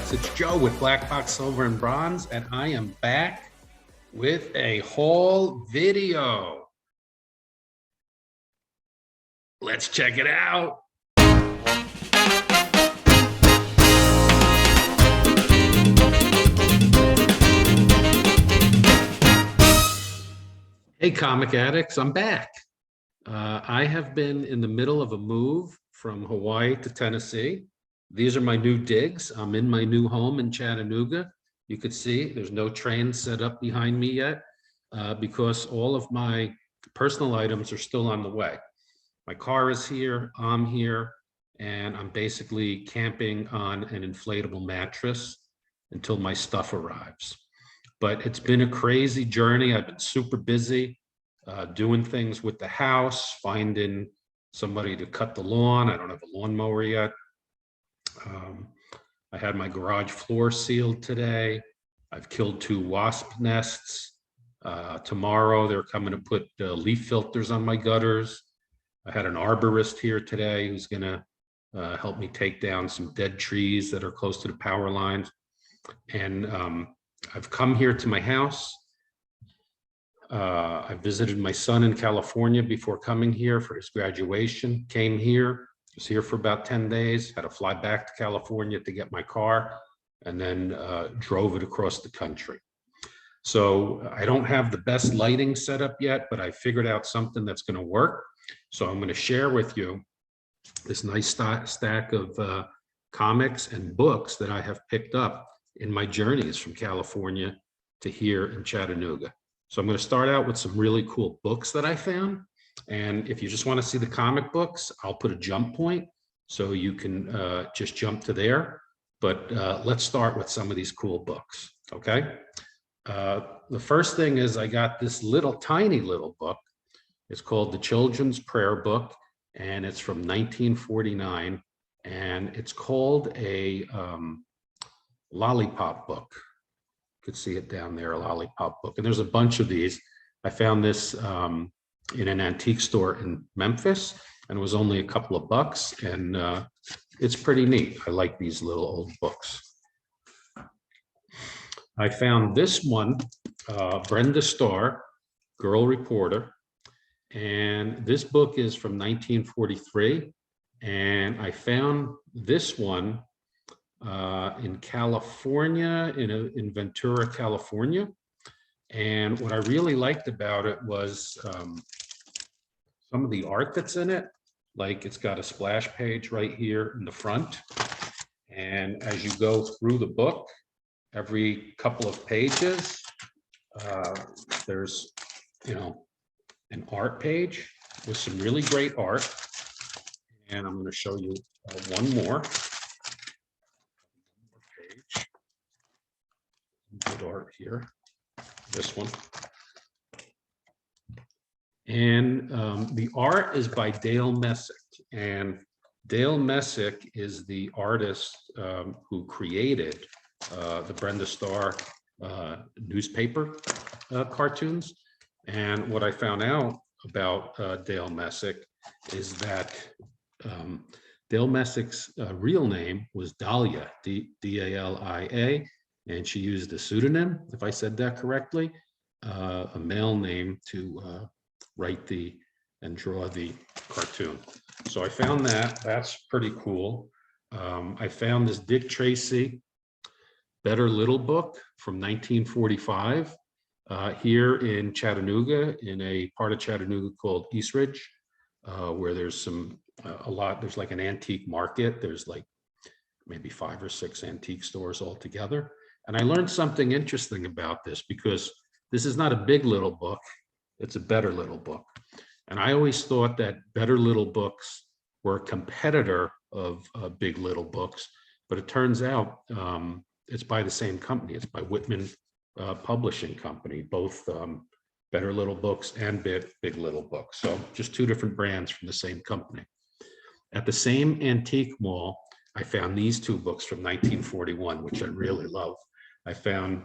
Comics. It's Joe with Black Box Silver and Bronze, and I am back with a haul video. Let's check it out. Hey, comic addicts, I'm back. I have been in the middle of a move from Hawaii to Tennessee. These are my new digs. I'm in my new home in Chattanooga. You could see there's no train set up behind me yet because all of my personal items are still on the way. My car is here, I'm here, and I'm basically camping on an inflatable mattress until my stuff arrives. But it's been a crazy journey. I've been super busy doing things with the house, finding somebody to cut the lawn. I don't have a lawnmower yet. I had my garage floor sealed today. I've killed 2 wasp nests. Tomorrow they're coming to put leaf filters on my gutters. I had an arborist here today who's gonna help me take down some dead trees that are close to the power lines. And I've come here to my house. I visited my son in California before coming here for his graduation, came here, was here for about 10 days, had to fly back to California to get my car, and then drove it across the country. So I don't have the best lighting set up yet, but I figured out something that's going to work. So I'm going to share with you this nice stack of comics and books that I have picked up in my journeys from California to here in Chattanooga. So I'm going to start out with some really cool books that I found. And if you just want to see the comic books, I'll put a jump point so you can just jump to there. But let's start with some of these cool books, okay? The first thing is I got this tiny little book. It's called The Children's Prayer Book, and it's from 1949. And it's called a lollipop book. You could see it down there, a lollipop book. And there's a bunch of these. I found this in an antique store in Memphis, and it was only a couple of bucks, and it's pretty neat. I like these little old books. I found this one, Brenda Starr, Girl Reporter, and this book is from 1943, and I found this one in California, in Ventura, California. And what I really liked about it was some of the art that's in it. Like it's got a splash page right here in the front. And as you go through the book, every couple of pages, there's, an art page with some really great art. And I'm going to show you one more page. Good art here. This one. And the art is by Dale Messick. And Dale Messick is the artist who created the Brenda Starr newspaper cartoons. And what I found out about Dale Messick is that Dale Messick's real name was Dahlia, D-A-L-I-A. And she used a pseudonym, if I said that correctly, a male name to write and draw the cartoon. So I found that. That's pretty cool. I found this Dick Tracy Better Little book from 1945 here in Chattanooga, in a part of Chattanooga called East Ridge, where there's there's like an antique market. There's like maybe 5 or 6 antique stores altogether. And I learned something interesting about this because this is not a Big Little book, it's a Better Little book. And I always thought that Better Little books were a competitor of Big Little books, but it turns out it's by the same company. It's by Whitman Publishing Company, both Better Little books and Big Little books. So just 2 different brands from the same company. At the same antique mall, I found these 2 books from 1941, which I really love. I found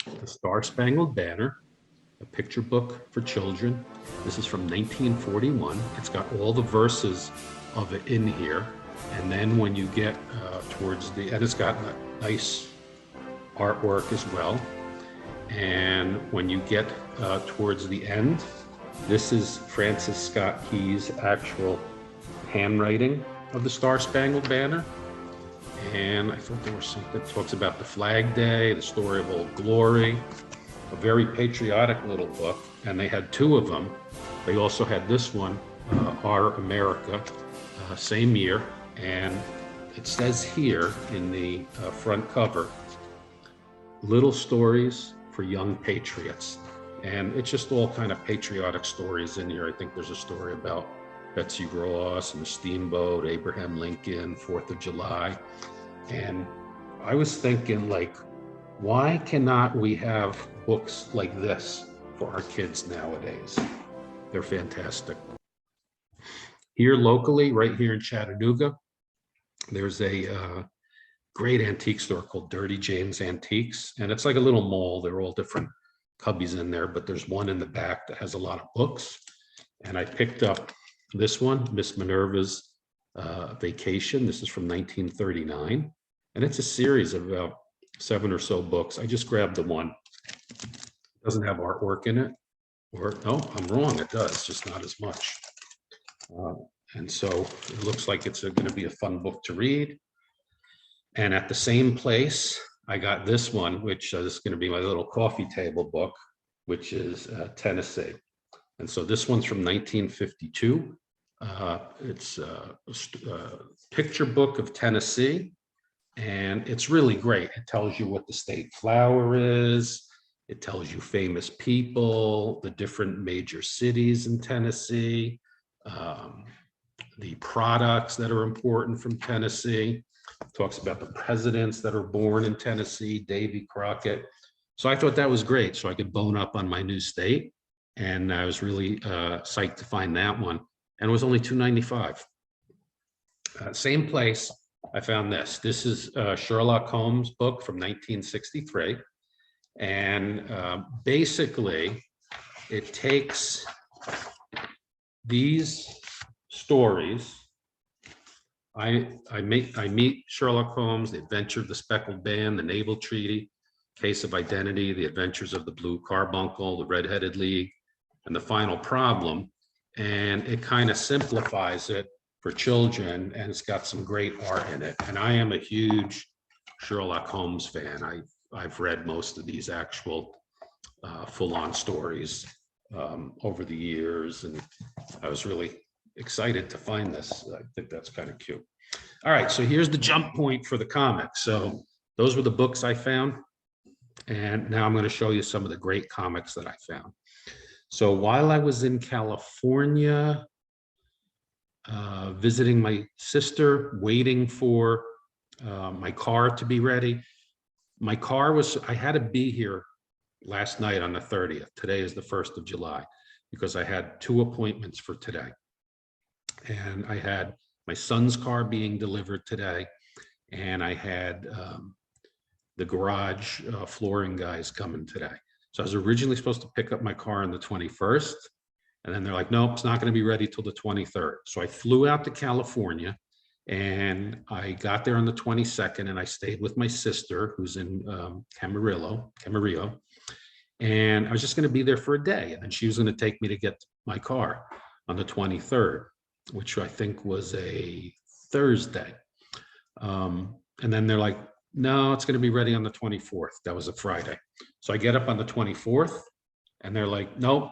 The Star-Spangled Banner, a picture book for children. This is from 1941. It's got all the verses of it in here. And then when you get towards the, and it's got nice artwork as well. And when you get towards the end, this is Francis Scott Key's actual handwriting of the Star Spangled Banner. And I thought there was something that talks about the Flag Day, the story of Old Glory, a very patriotic little book. And they had two of them. They also had this one, Our America, same year. And it says here in the front cover, Little Stories for Young Patriots. And it's just all kind of patriotic stories in here. I think there's a story about Betsy Ross and the steamboat, Abraham Lincoln, 4th of July. And I was thinking, like, why cannot we have books like this for our kids nowadays? They're fantastic. Here locally, right here in Chattanooga, there's a great antique store called Dirty Jane's Antiques. And it's like a little mall. They're all different cubbies in there, but there's one in the back that has a lot of books. And I picked up this one, Miss Minerva's Vacation. This is from 1939. And it's a series of about 7 or so books. I just grabbed the one. It doesn't have artwork in it. Or, no, I'm wrong, it does, just not as much. And so it looks like it's going to be a fun book to read. And at the same place, I got this one, which is going to be my little coffee table book, which is Tennessee. And so this one's from 1952. It's a picture book of Tennessee, and it's really great. It tells you what the state flower is. It tells you famous people, the different major cities in Tennessee, the products that are important from Tennessee. It talks about the presidents that are born in Tennessee, Davy Crockett. So I thought that was great. So I could bone up on my new state. And I was really psyched to find that one. And it was only $2.95. Same place, I found this. This is Sherlock Holmes' book from 1963. And basically, it takes these stories. I meet Sherlock Holmes, The Adventure of the Speckled Band, The Naval Treaty, Case of Identity, The Adventures of the Blue Carbuncle, The Red-Headed League, and The Final Problem. And it kind of simplifies it for children, and it's got some great art in it. And I am a huge Sherlock Holmes fan. I've read most of these actual full-on stories over the years, and I was really excited to find this. I think that's kind of cute. All right, so here's the jump point for the comics. So those were the books I found, and now I'm going to show you some of the great comics that I found. So while I was in California, visiting my sister, waiting for my car to be ready. My car was, I had to be here last night on the 30th. Today is the 1st of July, because I had 2 appointments for today. And I had my son's car being delivered today, and I had the garage flooring guys coming today. So I was originally supposed to pick up my car on the 21st, and then they're like, nope, it's not going to be ready till the 23rd. So I flew out to California, and I got there on the 22nd, and I stayed with my sister, who's in Camarillo, and I was just going to be there for a day, and then she was going to take me to get my car on the 23rd, which I think was a Thursday. And then they're like, no, it's going to be ready on the 24th. That was a Friday. So I get up on the 24th, and they're like, nope.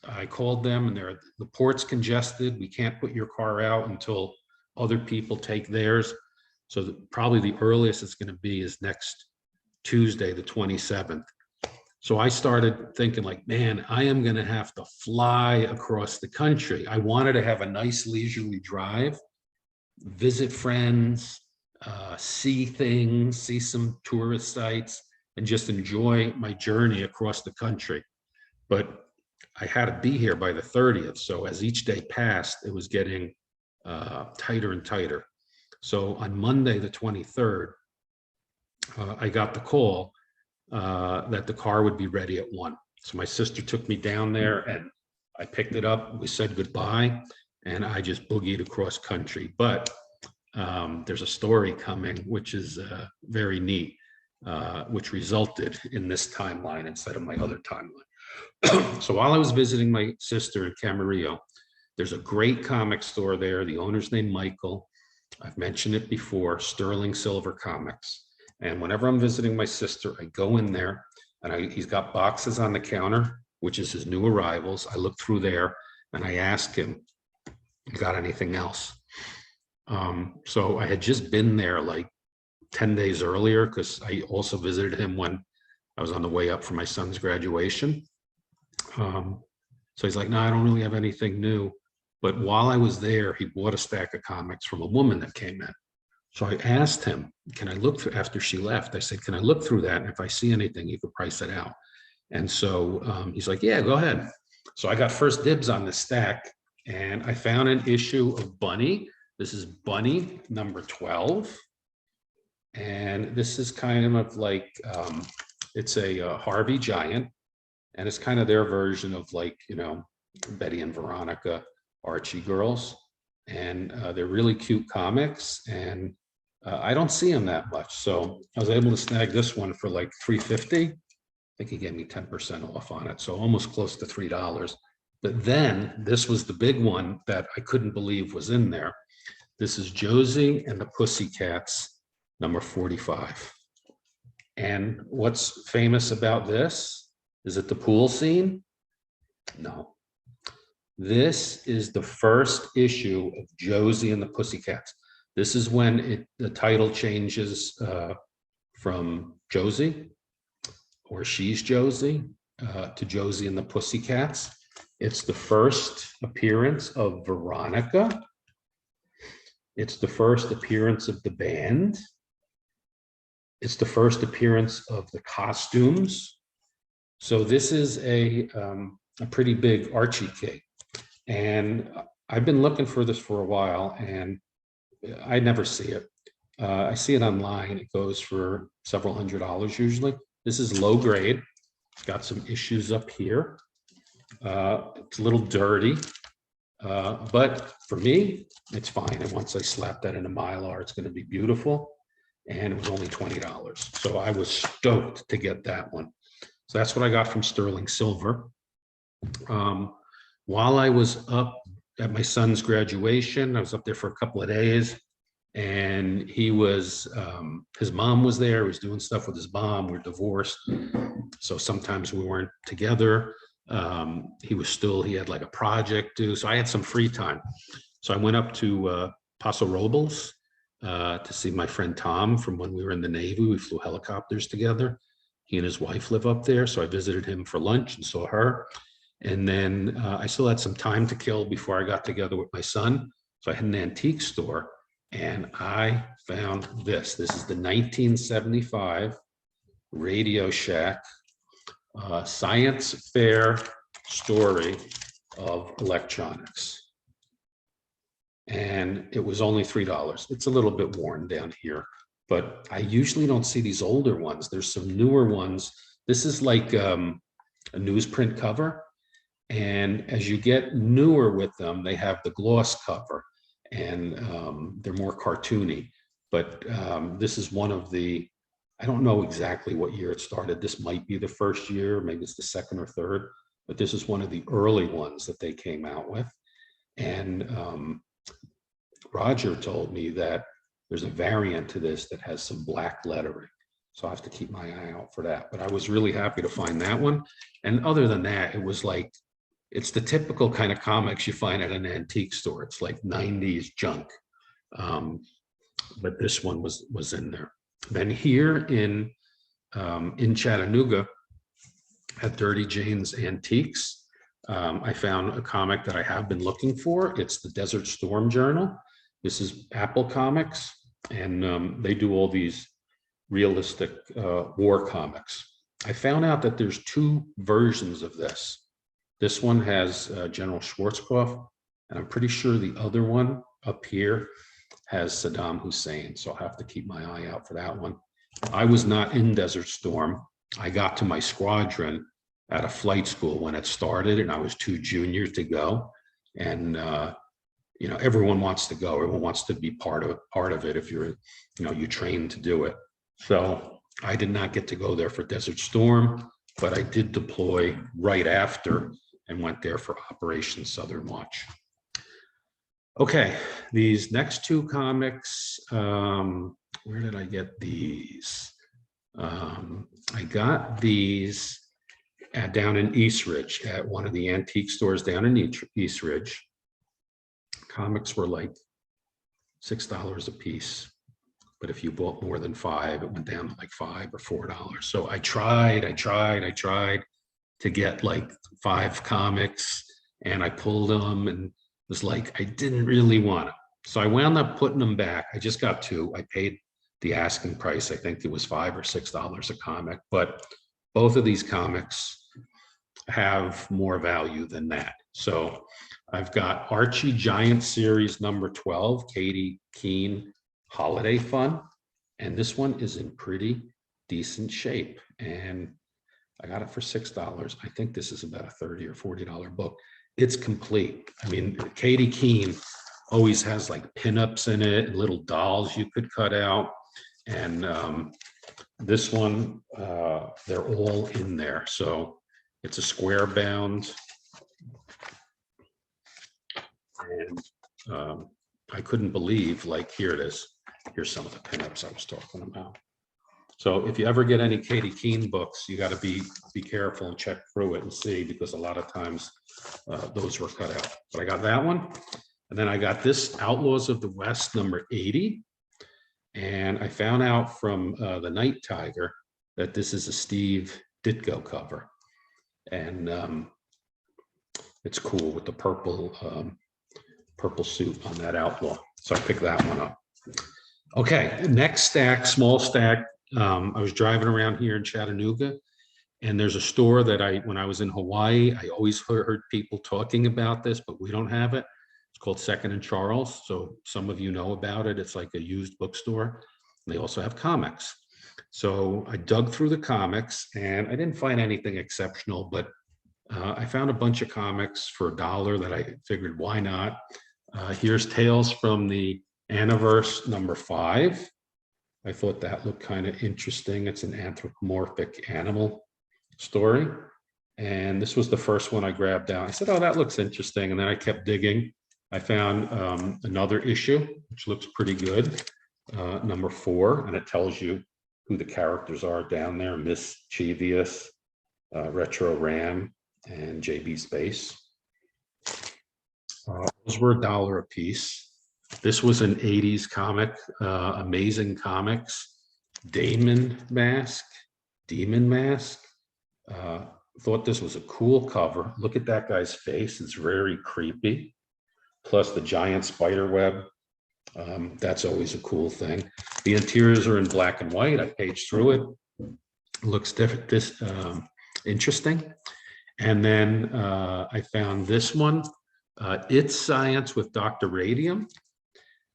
I called them, and the port's congested. We can't put your car out until other people take theirs. So probably the earliest it's going to be is next Tuesday, the 27th. So I started thinking, like, man, I am going to have to fly across the country. I wanted to have a nice leisurely drive, visit friends, see things, see some tourist sites, and just enjoy my journey across the country. But I had to be here by the 30th. So as each day passed, it was getting tighter and tighter. So on Monday, the 23rd, I got the call that the car would be ready at 1. So my sister took me down there, and I picked it up. We said goodbye, and I just boogied across country. But there's a story coming, which is very neat, which resulted in this timeline instead of my other timeline. So while I was visiting my sister in Camarillo, there's a great comic store there. The owner's named Michael. I've mentioned it before, Sterling Silver Comics. And whenever I'm visiting my sister, I go in there and he's got boxes on the counter, which is his new arrivals. I look through there and I ask him, you got anything else? So I had just been there like 10 days earlier because I also visited him when I was on the way up for my son's graduation. So he's like, no, I don't really have anything new. But while I was there, he bought a stack of comics from a woman that came in. So I asked him, can I look through, after she left, I said, can I look through that? And if I see anything, you could price it out. And so he's like, yeah, go ahead. So I got first dibs on the stack and I found an issue of Bunny. This is Bunny number 12. And this is kind of like, it's a Harvey Giant. And it's kind of their version of like, you know, Betty and Veronica, Archie girls. And they're really cute comics. And I don't see them that much. So I was able to snag this one for like $3.50. I think he gave me 10% off on it. So almost close to $3. But then this was the big one that I couldn't believe was in there. This is Josie and the Pussycats, number 45. And what's famous about this? Is it the pool scene? No. This is the first issue of Josie and the Pussycats. This is when the title changes from Josie, or She's Josie, to Josie and the Pussycats. It's the first appearance of Veronica. It's the first appearance of the band. It's the first appearance of the costumes. So this is a pretty big Archie cake. And I've been looking for this for a while and I never see it. I see it online. It goes for several $100s usually. This is low grade. It's got some issues up here. It's a little dirty, but for me, it's fine. And once I slap that in a Mylar, it's going to be beautiful. And it was only $20. So I was stoked to get that one. So that's what I got from Sterling Silver. While I was up at my son's graduation, I was up there for a couple of days and he was, his mom was there. He was doing stuff with his mom. We're divorced. So sometimes we weren't together. He had like a project due. So I had some free time. So I went up to Paso Robles to see my friend Tom from when we were in the Navy. We flew helicopters together. He and his wife live up there. So I visited him for lunch and saw her. And then I still had some time to kill before I got together with my son. So I had an antique store and I found this. This is the 1975 Radio Shack science fair story of electronics. And it was only $3. It's a little bit worn down here, but I usually don't see these older ones. There's some newer ones. This is like a newsprint cover. And as you get newer with them, they have the gloss cover and they're more cartoony. But this is one of the, I don't know exactly what year it started. This might be the first year, maybe it's the second or third, but this is one of the early ones that they came out with. And Roger told me that there's a variant to this that has some black lettering. So I have to keep my eye out for that. But I was really happy to find that one. And other than that, it was like, it's the typical kind of comics you find at an antique store. It's like 90s junk. But this one was in there. Then here in Chattanooga at Dirty Jane's Antiques, I found a comic that I have been looking for. It's the Desert Storm Journal. This is Apple Comics, and they do all these realistic war comics. I found out that there's two versions of this. This one has General Schwarzkopf, and I'm pretty sure the other one up here has Saddam Hussein. So I'll have to keep my eye out for that one. I was not in Desert Storm. I got to my squadron at a flight school when it started, and I was too junior to go. And everyone wants to go. Everyone wants to be part of it if you're, you train to do it. So I did not get to go there for Desert Storm, but I did deploy right after and went there for Operation Southern Watch. Okay, these next two comics, where did I get these? I got these down in Eastridge at one of the antique stores down in Eastridge. Comics were like $6 a piece, but if you bought more than 5, it went down to like $5 or $4. So I tried to get like 5 comics, and I pulled them and was like, I didn't really want them. So I wound up putting them back. I just got 2. I paid the asking price. I think it was $5 or $6 a comic, but both of these comics have more value than that. So I've got Archie Giant Series number 12, Katie Keene Holiday Fun. And this one is in pretty decent shape. And I got it for $6. I think this is about a $30 or $40 book. It's complete. I mean, Katie Keene always has like pinups in it and little dolls you could cut out. And this one, they're all in there. So it's a square bound. And I couldn't believe, like, here it is. Here's some of the pinups I was talking about. So if you ever get any Katie Keene books, you got to be careful and check through it and see, because a lot of times those were cut out. But I got that one. And then I got this Outlaws of the West number 80. And I found out from the Night Tiger that this is a Steve Ditko cover. And it's cool with the purple suit on that Outlaw. So I picked that one up. Okay, next stack, small stack. I was driving around here in Chattanooga, and there's a store that when I was in Hawaii, I always heard people talking about this, but we don't have it. It's called Second and Charles. So some of you know about it. It's like a used bookstore. They also have comics. So I dug through the comics, and I didn't find anything exceptional, but I found a bunch of comics for $1 that I figured, why not? Here's Tales from the Anniverse number 5. I thought that looked kind of interesting. It's an anthropomorphic animal story. And this was the first one I grabbed down. I said, oh, that looks interesting. And then I kept digging. I found another issue, which looks pretty good, number 4. And it tells you who the characters are down there: Mischievous, Retro Ram, and JB Space. Those were $1 a piece. This was an 80s comic, Amazing Comics, Demon Mask. Thought this was a cool cover. Look at that guy's face. It's very creepy. Plus the giant spider web. That's always a cool thing. The interiors are in black and white. I paged through it. Looks different, interesting. And then I found this one, It's Science with Dr. Radium.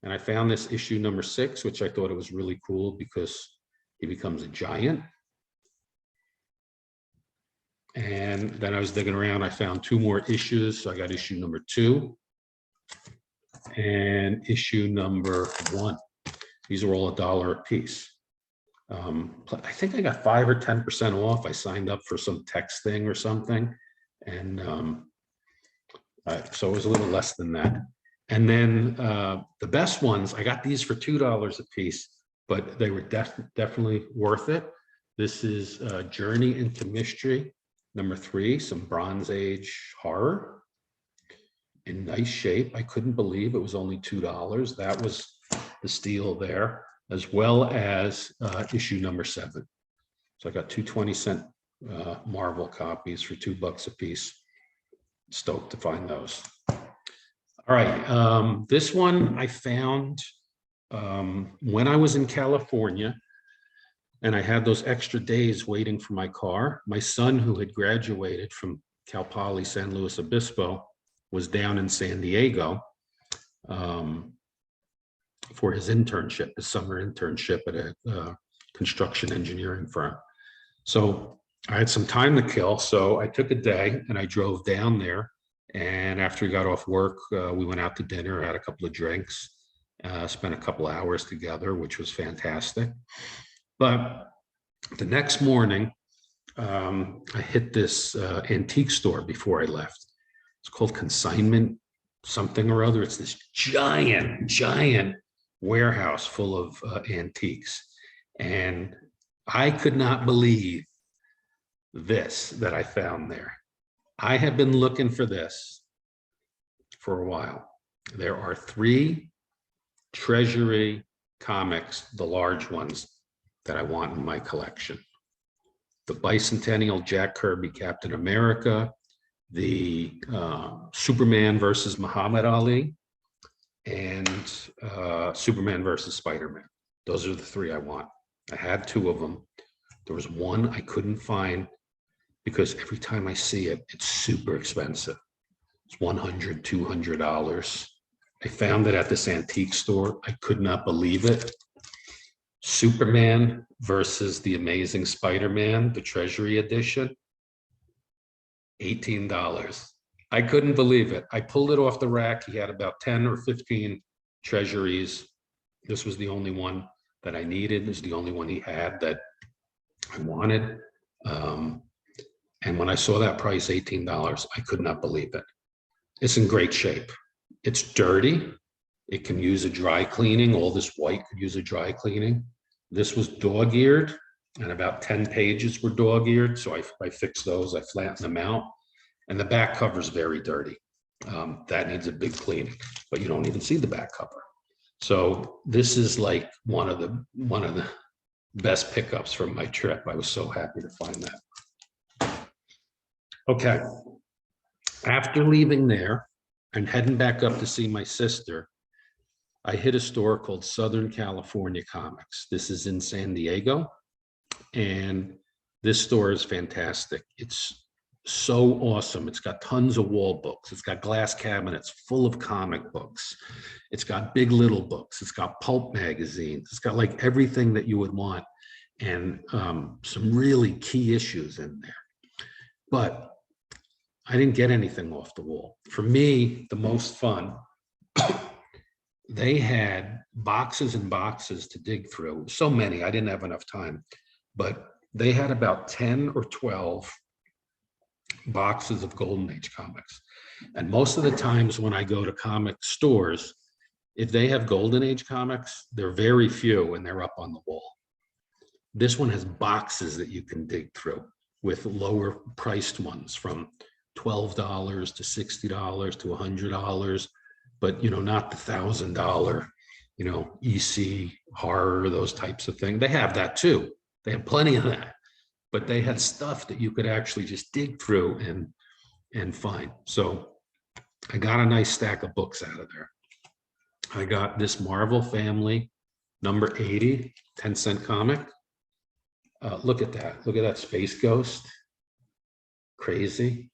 And I found this issue number 6, which I thought it was really cool because he becomes a giant. And then I was digging around, I found 2 more issues. So I got issue number 2 and issue number 1. These are all $1 a piece. I think I got 5 or 10% off. I signed up for some text thing or something. And so it was a little less than that. And then the best ones, I got these for $2 a piece, but they were definitely worth it. This is Journey into Mystery, number 3, some Bronze Age horror in nice shape. I couldn't believe it was only $2. That was the steal there, as well as issue number 7. So I got 2 20-cent Marvel copies for $2 a piece. Stoked to find those. All right, this one I found when I was in California, and I had those extra days waiting for my car. My son, who had graduated from Cal Poly San Luis Obispo, was down in San Diego for his internship, his summer internship at a construction engineering firm. So I had some time to kill, so I took a day and I drove down there And after we got off work, we went out to dinner, had a couple of drinks, spent a couple of hours together, which was fantastic. But the next morning, I hit this antique store before I left. It's called Consignment something or other. It's this giant warehouse full of antiques. And I could not believe this that I found there. I have been looking for this for a while. There are 3 Treasury comics, the large ones, that I want in my collection. The Bicentennial Jack Kirby Captain America, the Superman versus Muhammad Ali, and Superman versus Spider-Man. Those are the 3 I want. I had 2 of them. There was one I couldn't find because every time I see it, it's super expensive. It's $100, $200. I found it at this antique store. I could not believe it. Superman versus the Amazing Spider-Man, the Treasury edition, $18. I couldn't believe it. I pulled it off the rack. He had about 10 or 15 treasuries. This was the only one that I needed. This is the only one he had that I wanted. And when I saw that price, $18, I could not believe it. It's in great shape. It's dirty. It can use a dry cleaning. All this white could use a dry cleaning. This was dog-eared, and about 10 pages were dog-eared. So I fixed those. I flattened them out. And the back cover is very dirty. That needs a big cleaning, but you don't even see the back cover. So this is like one of the best pickups from my trip. I was so happy to find that. Okay. After leaving there and heading back up to see my sister, I hit a store called Southern California Comics. This is in San Diego, and this store is fantastic. It's so awesome. It's got tons of wall books. It's got glass cabinets full of comic books. It's got big little books. It's got pulp magazines. It's got like everything that you would want, and some really key issues in there. But I didn't get anything off the wall. For me, the most fun, they had boxes and boxes to dig through. So many, I didn't have enough time, but they had about 10 or 12 boxes of Golden Age comics. And most of the times when I go to comic stores, if they have Golden Age comics, they're very few and they're up on the wall. This one has boxes that you can dig through with lower priced ones from $12 to $60 to $100, but not the $1,000, EC horror, those types of things. They have that too. They have plenty of that, but they had stuff that you could actually just dig through and find. So I got a nice stack of books out of there. I got this Marvel Family number 80, 10-cent comic. Look at that. Look at that Space Ghost. Crazy.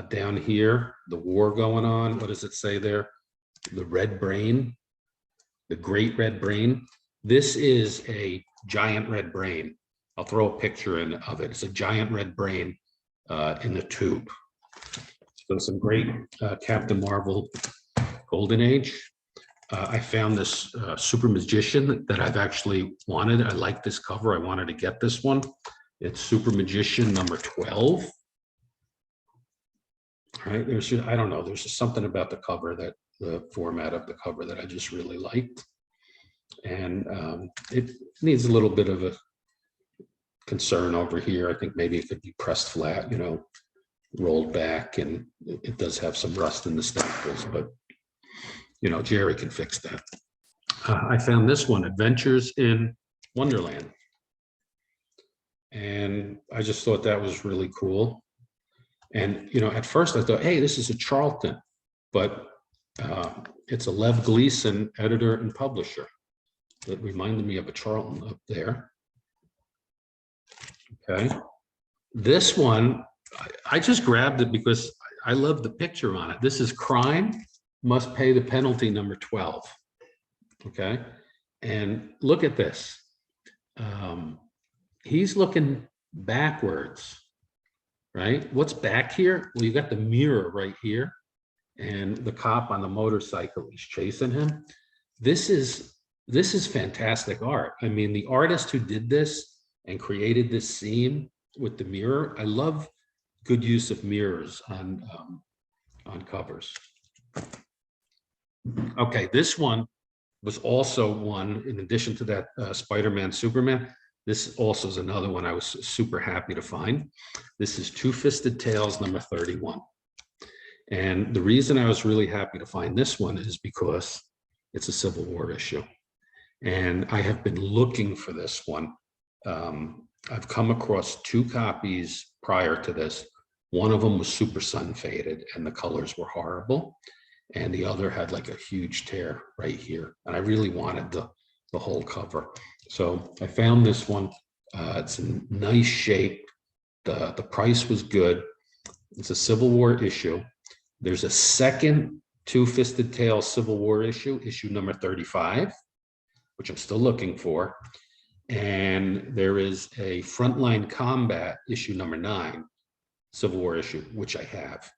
Down here, the war going on. What does it say there? The Red Brain, the Great Red Brain. This is a giant red brain. I'll throw a picture in of it. It's a giant red brain in the tube. So some great Captain Marvel Golden Age. I found this Super Magician that I've actually wanted. I like this cover. I wanted to get this one. It's Super Magician number 12. Right, I don't know, there's just something about the cover, that the format of the cover, that I just really liked. And it needs a little bit of a concern over here. I think maybe it could be pressed flat, rolled back, and it does have some rust in the staples, but Jerry can fix that. I found this one, Adventures in Wonderland, and I just thought that was really cool. And, at first I thought, hey, this is a Charlton, but it's a Lev Gleason editor and publisher. That reminded me of a Charlton up there. Okay. This one, I just grabbed it because I love the picture on it. This is Crime Must Pay the Penalty number 12. Okay. And look at this. He's looking backwards. right? What's back here? Well, you got the mirror right here and the cop on the motorcycle is chasing him. This is fantastic art. I mean, the artist who did this and created this scene with the mirror, I love good use of mirrors on covers. Okay, this one was also one, in addition to that Spider-Man, Superman, this also is another one I was super happy to find. This is Two-Fisted Tales number 31. And the reason I was really happy to find this one is because it's a Civil War issue. And I have been looking for this one. I've come across two copies prior to this. One of them was super sun faded and the colors were horrible. And the other had like a huge tear right here. And I really wanted the whole cover. So I found this one. It's in nice shape. The price was good. It's a Civil War issue. There's a second Two-Fisted Tales Civil War issue, issue number 35, which I'm still looking for. And there is a Frontline Combat issue number 9, Civil War issue, which I have.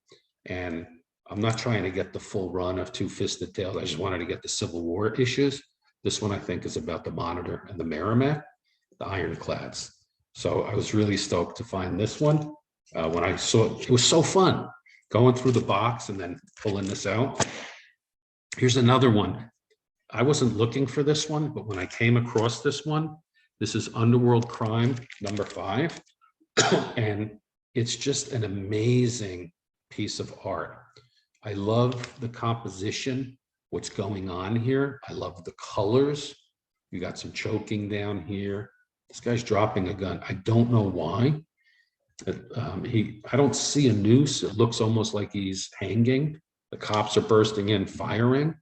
And I'm not trying to get the full run of Two-Fisted Tales. I just wanted to get the Civil War issues. This one, I think, is about the Monitor and the Merrimack, the ironclads. So I was really stoked to find this one. When I saw it, it was so fun going through the box and then pulling this out. Here's another one. I wasn't looking for this one, but when I came across this one, this is Underworld Crime number 5. And it's just an amazing piece of art. I love the composition, what's going on here. I love the colors. You got some choking down here. This guy's dropping a gun. I don't know why. I don't see a noose. It looks almost like he's hanging. The cops are bursting in, firing.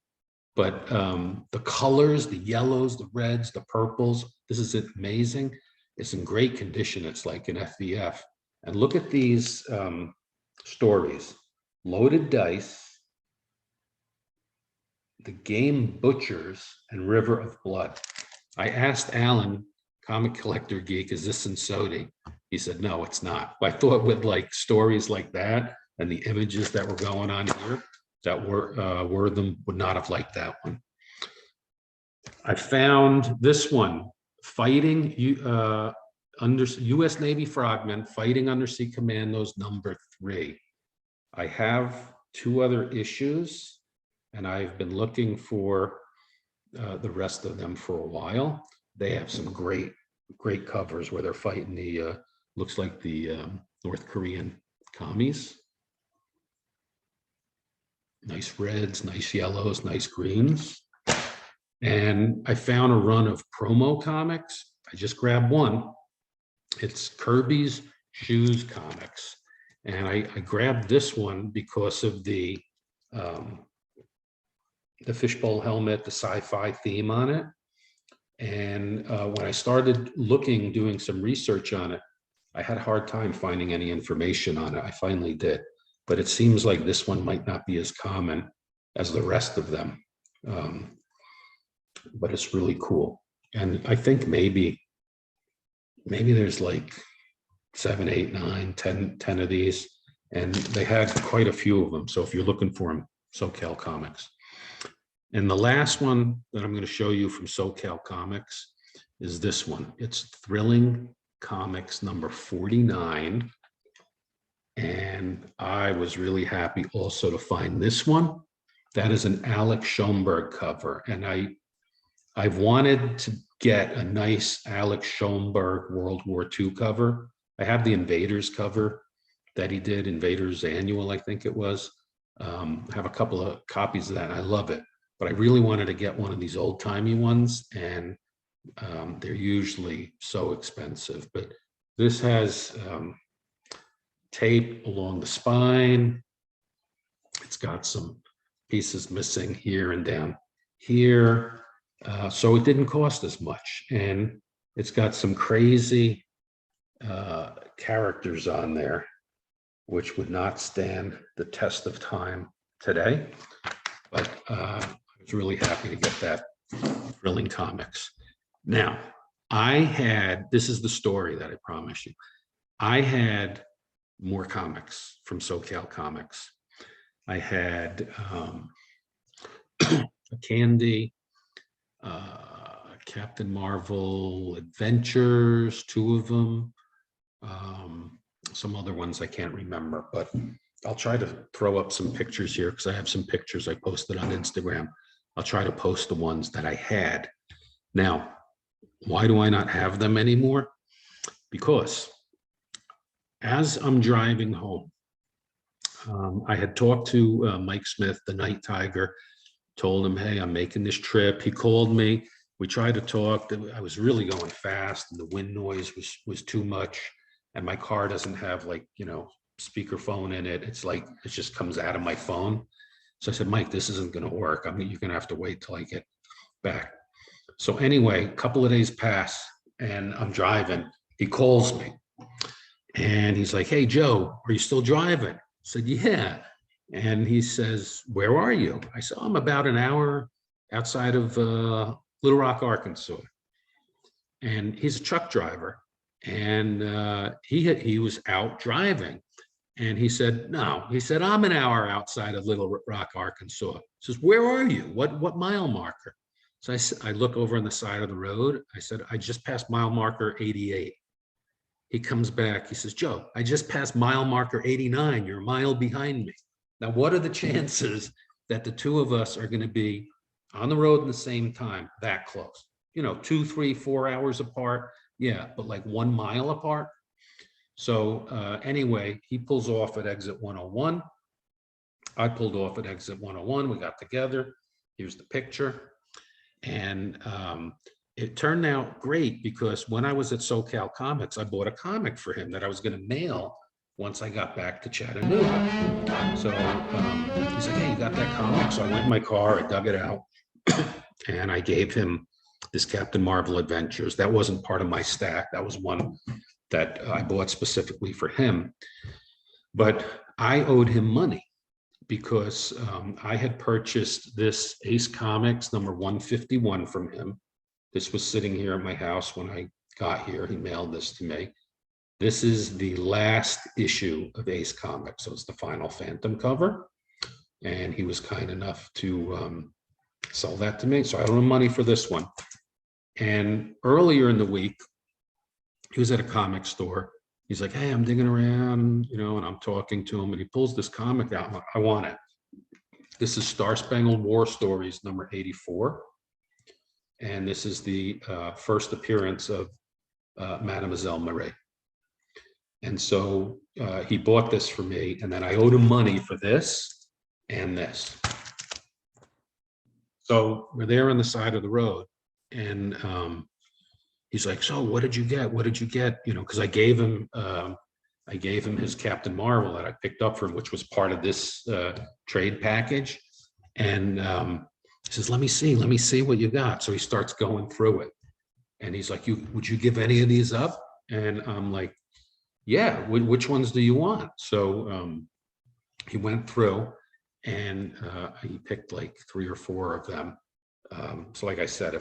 But the colors, the yellows, the reds, the purples, this is amazing. It's in great condition. It's like an FVF. And look at these stories. Loaded Dice, The Game Butchers, and River of Blood. I asked Alan, Comic Collector Geek, is this in Sodi? He said, no, it's not. I thought with like stories like that and the images that were going on here, that were them would not have liked that one. I found this one, Fighting U.S. Navy Frogmen, Fighting Undersea Commandos number 3. I have 2 other issues, and I've been looking for the rest of them for a while. They have some great covers where they're fighting the, looks like the North Korean commies. Nice reds, nice yellows, nice greens. And I found a run of promo comics. I just grabbed one. It's Kirby's Shoes Comics. And I grabbed this one because of the fishbowl helmet, the sci-fi theme on it. And when I started looking, doing some research on it, I had a hard time finding any information on it. I finally did, but it seems like this one might not be as common as the rest of them. But it's really cool. And I think maybe there's like 7, 8, 9, 10 of these, and they had quite a few of them. So if you're looking for them, SoCal Comics. And the last one that I'm going to show you from SoCal Comics is this one. It's Thrilling Comics number 49. And I was really happy also to find this one. That is an Alex Schoenberg cover. And I've wanted to get a nice Alex Schoenberg World War II cover. I have the Invaders cover that he did, Invaders Annual, I think it was. I have a couple of copies of that. I love it. But I really wanted to get one of these old-timey ones, and they're usually so expensive. But this has tape along the spine. It's got some pieces missing here and down here. So it didn't cost as much. And it's got some crazy characters on there, which would not stand the test of time today. But I was really happy to get that Thrilling Comics. Now, this is the story that I promised you. I had more comics from SoCal Comics. I had a Candy, Captain Marvel Adventures, 2 of them. Some other ones I can't remember, but I'll try to throw up some pictures here because I have some pictures I posted on Instagram. I'll try to post the ones that I had. Now, why do I not have them anymore? Because as I'm driving home, I had talked to Mike Smith, the Night Tiger, told him, hey, I'm making this trip. He called me. We tried to talk. I was really going fast and the wind noise was too much. And my car doesn't have, like, you know, speakerphone in it. It's like, it just comes out of my phone. So I said, Mike, this isn't going to work. I mean, you're going to have to wait till I get back. So anyway, a couple of days pass and I'm driving. He calls me and he's like, hey, Joe, are you still driving? I said, yeah. And he says, where are you? I said, I'm about an hour outside of Little Rock, Arkansas. And he's a truck driver. And he was out driving. And he said, no, he said, I'm an hour outside of Little Rock, Arkansas. He says, where are you? What mile marker? So I look over on the side of the road. I said, I just passed mile marker 88. He comes back. He says, Joe, I just passed mile marker 89. You're a mile behind me. Now, what are the chances that the 2 of us are going to be on the road at the same time, that close? You know, 2, 3, 4 hours apart. Yeah, but like 1 mile apart. So anyway, he pulls off at exit 101. I pulled off at exit 101. We got together. Here's the picture. And it turned out great because when I was at SoCal Comics, I bought a comic for him that I was going to mail once I got back to Chattanooga. So he's like, hey, you got that comic? So I went in my car, I dug it out, and I gave him this Captain Marvel Adventures. That wasn't part of my stack. That was one that I bought specifically for him. But I owed him money because I had purchased this Ace Comics number 151 from him. This was sitting here at my house when I got here. He mailed this to me. This is the last issue of Ace Comics. So it's the final Phantom cover. And he was kind enough to sell that to me. So I owe him money for this one. And earlier in the week, he was at a comic store. He's like, hey, I'm digging around, you know, and I'm talking to him, and he pulls this comic out. I'm like, I want it. This is Star Spangled War Stories number 84. And this is the first appearance of Mademoiselle Marie. And so he bought this for me, and then I owed him money for this and this. So we're there on the side of the road, and he's like, so what did you get? What did you get? You know, because I gave him his Captain Marvel that I picked up for him, which was part of this trade package. And he says, let me see what you got. So he starts going through it. And he's like, would you give any of these up? And I'm like, yeah, which ones do you want? So he went through and he picked like 3 or 4 of them. So like I said,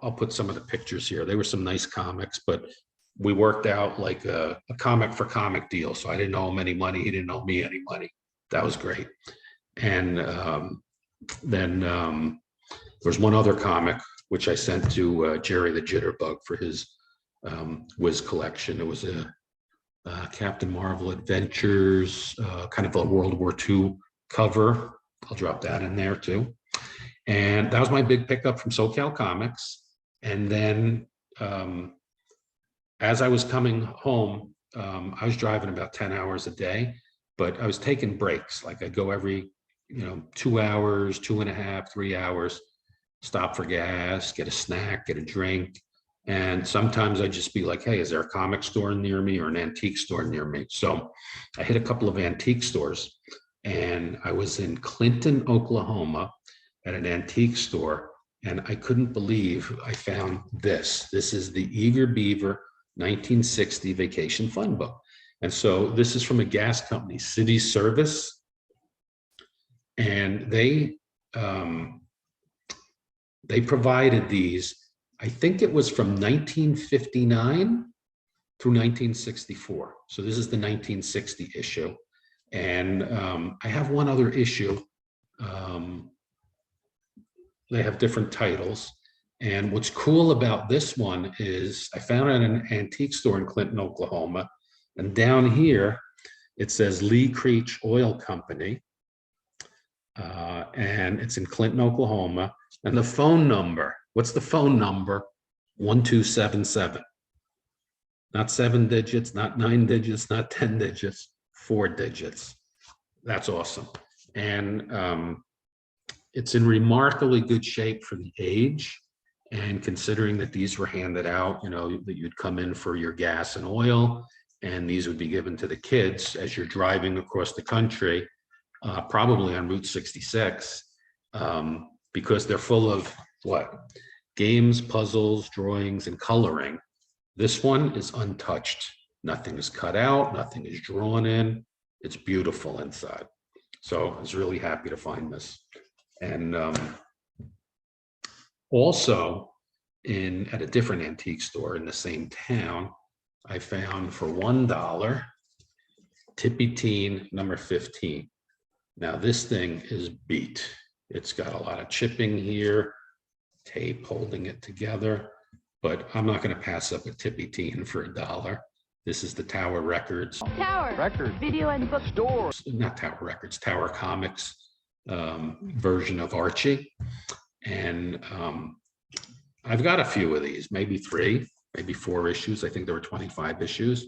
I'll put some of the pictures here. They were some nice comics, but we worked out like a comic for comic deal. So I didn't owe him any money. He didn't owe me any money. That was great. And then there's one other comic, which I sent to Jerry the Jitterbug for his Wiz collection. It was a Captain Marvel Adventures, kind of a World War II cover. I'll drop that in there too. And that was my big pickup from SoCal Comics. And then as I was coming home, I was driving about 10 hours a day, but I was taking breaks. Like I'd go every, 2 hours, 2.5, 3 hours, stop for gas, get a snack, get a drink. And sometimes I'd just be like, hey, is there a comic store near me or an antique store near me? So I hit a couple of antique stores, and I was in Clinton, Oklahoma at an antique store, and I couldn't believe I found this. This is the Eager Beaver 1960 Vacation Fun Book. And so this is from a gas company, City Service. And they provided these, I think it was from 1959 through 1964. So this is the 1960 issue. And I have one other issue. They have different titles. And what's cool about this one is I found it at an antique store in Clinton, Oklahoma. And down here, it says Lee Creech Oil Company. And it's in Clinton, Oklahoma. And the phone number, what's the phone number? 1277. Not 7 digits, not 9 digits, not 10 digits, 4 digits. That's awesome. And it's in remarkably good shape for the age. And considering that these were handed out, you know, that you'd come in for your gas and oil, and these would be given to the kids as you're driving across the country, probably on Route 66, because they're full of what? Games, puzzles, drawings, and coloring. This one is untouched. Nothing is cut out, nothing is drawn in. It's beautiful inside. So I was really happy to find this. And also at a different antique store in the same town, I found for $1, Tippy Teen number 15. Now this thing is beat. It's got a lot of chipping here, tape holding it together, but I'm not going to pass up a Tippy Teen for $1. This is the Tower Records. Tower Records Video and Bookstore. Not Tower Records, Tower Comics version of Archie. And I've got a few of these, maybe 3, maybe 4 issues. I think there were 25 issues.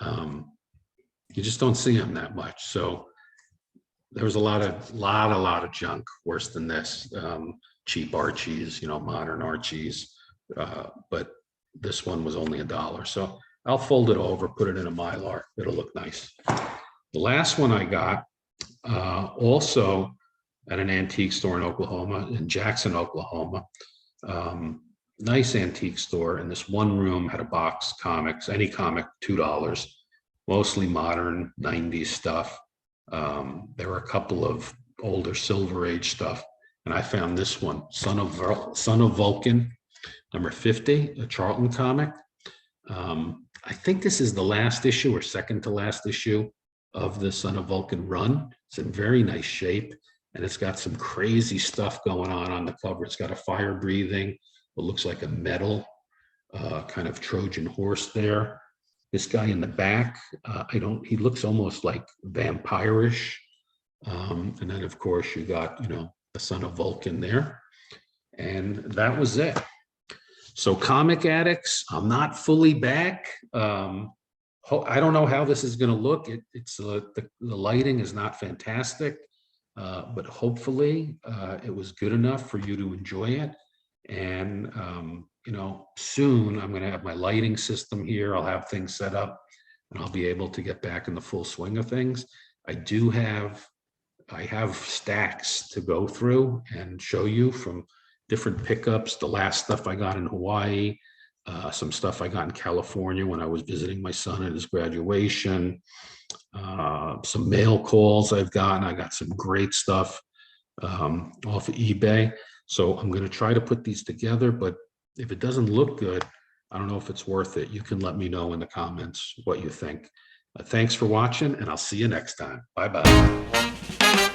You just don't see them that much. So there was a lot of junk worse than this. Cheap Archies, you know, modern Archies. But this one was only $1. So I'll fold it over, put it in a Mylar. It'll look nice. The last one I got also at an antique store in Oklahoma, in Jackson, Oklahoma. Nice antique store. And this one room had a box comics, any comic, $2, mostly modern 90s stuff. There were a couple of older Silver Age stuff. And I found this one, Son of Vulcan, number 50, a Charlton comic. I think this is the last issue or second to last issue of the Son of Vulcan run. It's in very nice shape, and it's got some crazy stuff going on the cover. It's got a fire breathing, what looks like a metal kind of Trojan horse there. This guy in the back, he looks almost like vampire-ish. And then of course you got, you know, the Son of Vulcan there. And that was it. So Comic Addicts, I'm not fully back. I don't know how this is going to look. The lighting is not fantastic, but hopefully it was good enough for you to enjoy it. And you know, soon I'm going to have my lighting system here. I'll have things set up, and I'll be able to get back in the full swing of things. I have stacks to go through and show you from different pickups. The last stuff I got in Hawaii, some stuff I got in California when I was visiting my son at his graduation, some mail calls I've gotten. I got some great stuff off of eBay. So I'm going to try to put these together, but if it doesn't look good, I don't know if it's worth it. You can let me know in the comments what you think. Thanks for watching, and I'll see you next time. Bye-bye.